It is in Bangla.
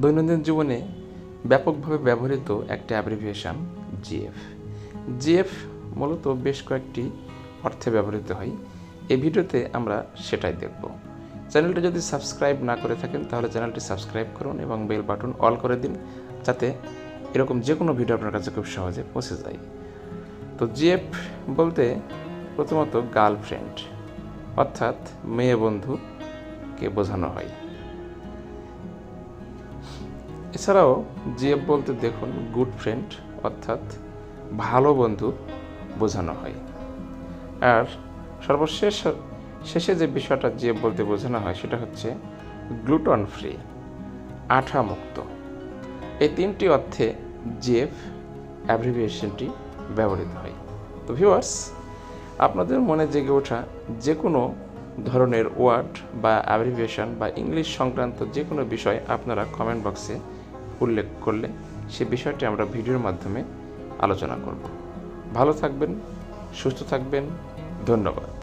দৈনন্দিন জীবনে ব্যাপকভাবে ব্যবহৃত একটি অ্যাব্রিভিয়েশন জিএফ। জিএফ মূলত বেশ কয়েকটি অর্থে ব্যবহৃত হয়। এই ভিডিওতে আমরা সেটাই দেখব। চ্যানেলটি যদি সাবস্ক্রাইব না করে থাকেন তাহলে চ্যানেলটি সাবস্ক্রাইব করুন এবং বেল বাটন অল করে দিন, যাতে এরকম যে কোনো ভিডিও আপনার কাছে খুব সহজে পৌঁছে যায়। তো জিএফ বলতে প্রথমত গার্লফ্রেন্ড অর্থাৎ মেয়ে বন্ধুকে বোঝানো হয়। এছাড়াও জিএফ বলতে দেখুন গুড ফ্রেন্ড অর্থাৎ ভালো বন্ধু বোঝানো হয়। আর শেষে যে বিষয়টা জিএফ বলতে বোঝানো হয় সেটা হচ্ছে গ্লুটন ফ্রি, আঠা মুক্ত। এই তিনটি অর্থে জিএফ অ্যাব্রিভিয়েশনটি ব্যবহৃত হয়। তো ভিউয়ার্স, আপনাদের মনে জেগে ওঠা যে কোনো ধরনের ওয়ার্ড বা অ্যাব্রিভিয়েশন বা ইংলিশ সংক্রান্ত যে কোনো বিষয় আপনারা কমেন্ট বক্সে উল্লেখ করলে সে বিষয়টি আমরা ভিডিওর মাধ্যমে আলোচনা করব। ভালো থাকবেন, সুস্থ থাকবেন, ধন্যবাদ।